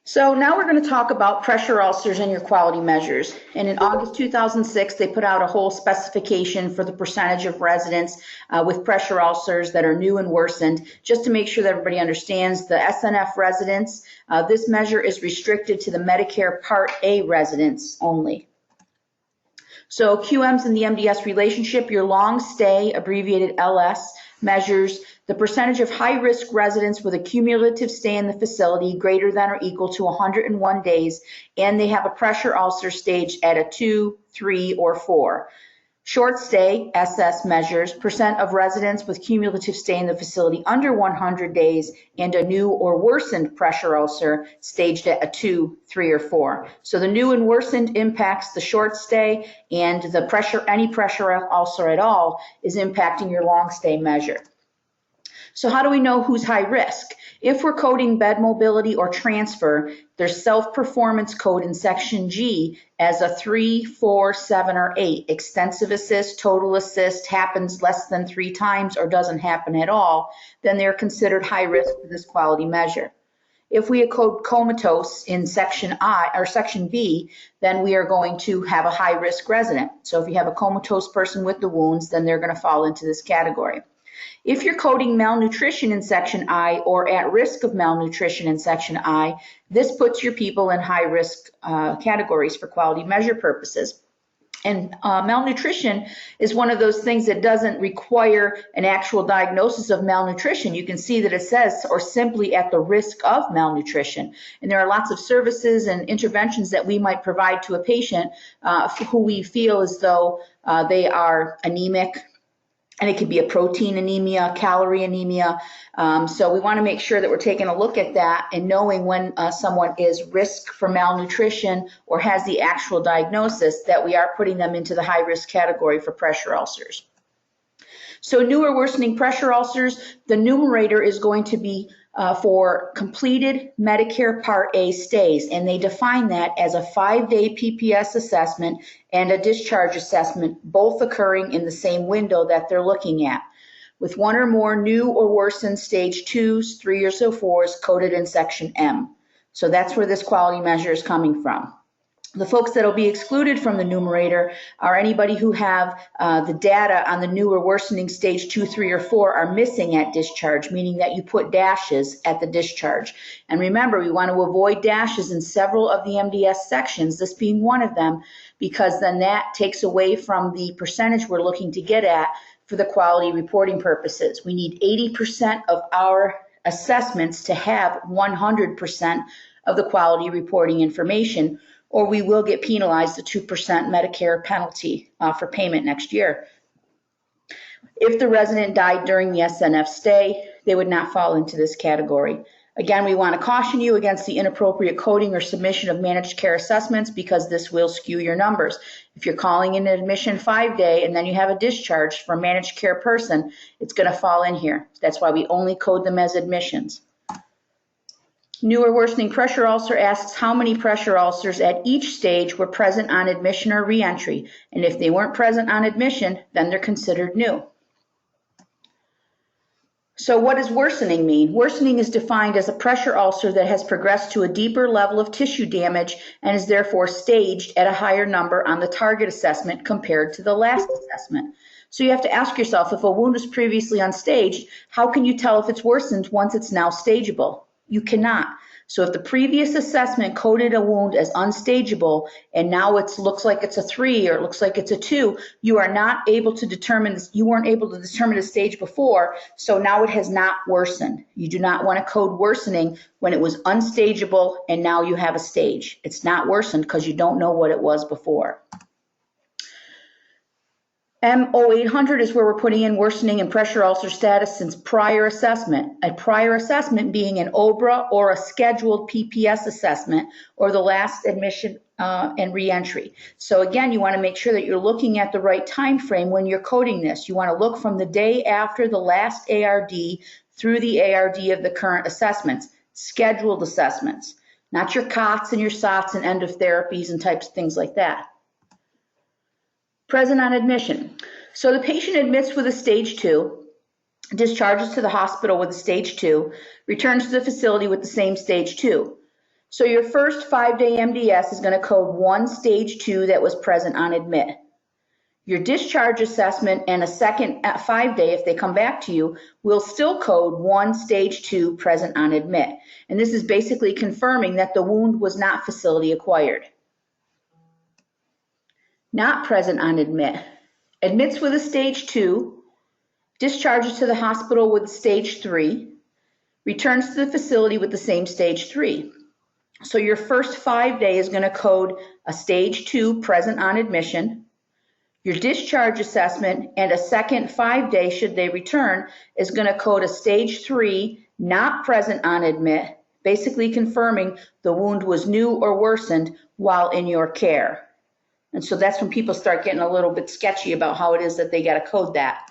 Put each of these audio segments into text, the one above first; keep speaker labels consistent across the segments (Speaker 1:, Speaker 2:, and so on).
Speaker 1: So now we're going to talk about pressure ulcers and your quality measures. And in August 2006, they put out a whole specification for the percentage of residents with pressure ulcers that are new and worsened, just to make sure that everybody understands the SNF residents. This measure is restricted to the Medicare Part A residents only. So QMs and the MDS relationship, your long stay, abbreviated LS, measures the percentage of high-risk residents with a cumulative stay in the facility greater than or equal to 101 days, and they have a pressure ulcer stage at a 2, 3, or 4. Short stay, SS, measures percent of residents with cumulative stay in the facility under 100 days and a new or worsened pressure ulcer staged at a 2, 3, or 4. So the new and worsened impacts the short stay, and the any pressure ulcer at all is impacting your long stay measure. So how do we know who's high risk? If we're coding bed mobility or transfer, there's self-performance code in section G as a 3, 4, 7, or 8. Extensive assist, total assist happens less than 3 times or doesn't happen at all, then they're considered high risk for this quality measure. If we code comatose in section I or section B, then we are going to have a high risk resident. So if you have a comatose person with the wounds, then they're going to fall into this category. If you're coding malnutrition in section I or at risk of malnutrition in section I, this puts your people in high risk categories for quality measure purposes. And malnutrition is one of those things that doesn't require an actual diagnosis of malnutrition. You can see that it says, or simply at the risk of malnutrition. And there are lots of services and interventions that we might provide to a patient who we feel as though they are anemic. And it could be a protein anemia, calorie anemia. So we want to make sure that we're taking a look at that and knowing when someone is risk for malnutrition or has the actual diagnosis, that we are putting them into the high risk category for pressure ulcers. So new or worsening pressure ulcers, the numerator is going to be for completed Medicare Part A stays, and they define that as a 5-day PPS assessment and a discharge assessment, both occurring in the same window that they're looking at, with 1 or more new or worsened stage 2s, 3s, or 4s coded in section M. So that's where this quality measure is coming from. The folks that will be excluded from the numerator are anybody who have the data on the new or worsening stage 2, 3, or 4 are missing at discharge, meaning that you put dashes at the discharge. And remember, we want to avoid dashes in several of the MDS sections, this being one of them, because then that takes away from the percentage we're looking to get at for the quality reporting purposes. We need 80% of our assessments to have 100% of the quality reporting information, or we will get penalized the 2% Medicare penalty for payment next year. If the resident died during the SNF stay, they would not fall into this category. Again, we want to caution you against the inappropriate coding or submission of managed care assessments, because this will skew your numbers. If you're calling in an admission 5-day and then you have a discharge for a managed care person, it's going to fall in here. That's why we only code them as admissions. New or worsening pressure ulcer asks how many pressure ulcers at each stage were present on admission or reentry, and if they weren't present on admission, then they're considered new. So what does worsening mean? Worsening is defined as a pressure ulcer that has progressed to a deeper level of tissue damage and is therefore staged at a higher number on the target assessment compared to the last assessment. So you have to ask yourself, if a wound was previously unstaged, how can you tell if it's worsened once it's now stageable? You cannot. So if the previous assessment coded a wound as unstageable and now it looks like it's a 3 or it looks like it's a 2, you are not able to determine this. You weren't able to determine the stage before, so now it has not worsened. You do not want to code worsening when it was unstageable and now you have a stage. It's not worsened because you don't know what it was before. M0800 is where we're putting in worsening and pressure ulcer status since prior assessment. A prior assessment being an OBRA or a scheduled PPS assessment, or the last admission and reentry. So again, you want to make sure that you're looking at the right time frame when you're coding this. You want to look from the day after the last ARD through the ARD of the current assessments, scheduled assessments, not your COTS and your SOTS and end of therapies and types of things like that. Present on admission. So the patient admits with a stage 2, discharges to the hospital with a stage 2, returns to the facility with the same stage 2. So your first 5-day MDS is going to code 1 stage 2 that was present on admit. Your discharge assessment and a second 5-day, if they come back to you, will still code 1 stage 2 present on admit. And this is basically confirming that the wound was not facility acquired. Not present on admit. Admits with a stage 2, discharges to the hospital with a stage 3, returns to the facility with the same stage 3. So your first 5-day is going to code a stage 2 present on admission. Your discharge assessment and a second 5-day, should they return, is going to code a stage 3 not present on admit, basically confirming the wound was new or worsened while in your care. And so that's when people start getting a little bit sketchy about how it is that they got to code that.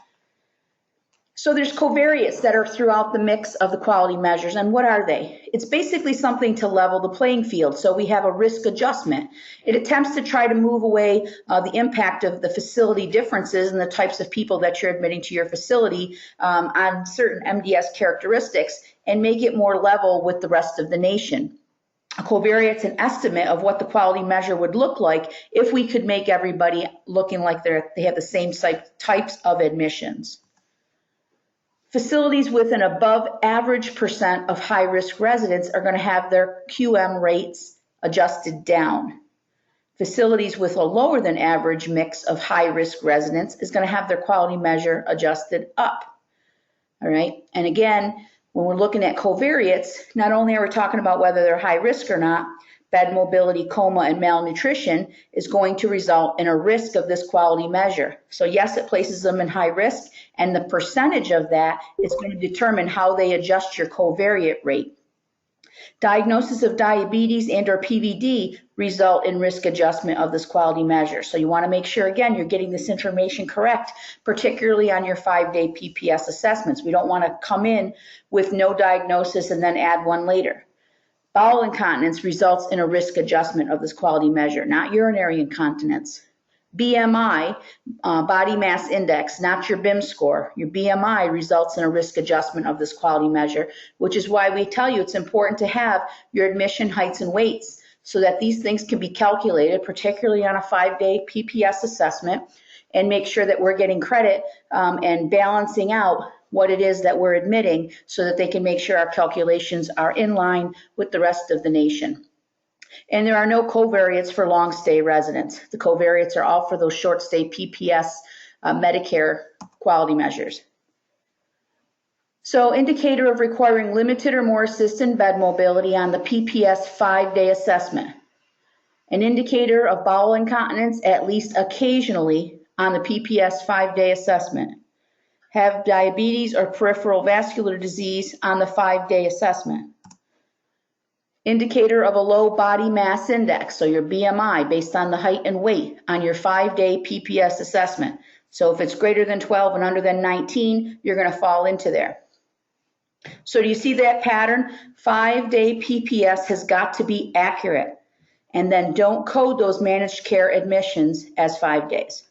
Speaker 1: So there's covariates that are throughout the mix of the quality measures. And what are they? It's basically something to level the playing field. So we have a risk adjustment. It attempts to try to move away the impact of the facility differences and the types of people that you're admitting to your facility on certain MDS characteristics and make it more level with the rest of the nation. A covariate's an estimate of what the quality measure would look like if we could make everybody looking like they have the same types of admissions. Facilities with an above average percent of high-risk residents are going to have their QM rates adjusted down. Facilities with a lower than average mix of high-risk residents is going to have their quality measure adjusted up. All right, and again, when we're looking at covariates, not only are we talking about whether they're high risk or not, bed mobility, coma, and malnutrition is going to result in a risk of this quality measure. So yes, it places them in high risk, and the percentage of that is going to determine how they adjust your covariate rate. Diagnosis of diabetes and or PVD result in risk adjustment of this quality measure. So you want to make sure, again, you're getting this information correct, particularly on your 5-day PPS assessments. We don't want to come in with no diagnosis and then add one later. Bowel incontinence results in a risk adjustment of this quality measure, not urinary incontinence. BMI, body mass index, not your BIM score. Your BMI results in a risk adjustment of this quality measure, which is why we tell you it's important to have your admission heights and weights so that these things can be calculated, particularly on a 5-day PPS assessment, and make sure that we're getting credit and balancing out what it is that we're admitting so that they can make sure our calculations are in line with the rest of the nation. And there are no covariates for long stay residents. The covariates are all for those short stay PPS Medicare quality measures. So indicator of requiring limited or more assisted bed mobility on the PPS 5-day assessment. An indicator of bowel incontinence at least occasionally on the PPS 5-day assessment. Have diabetes or peripheral vascular disease on the 5-day assessment. Indicator of a low body mass index, so your BMI based on the height and weight on your 5-day PPS assessment. So if it's greater than 12 and under than 19, you're going to fall into there. So do you see that pattern? 5-day PPS has got to be accurate. And then don't code those managed care admissions as 5 days.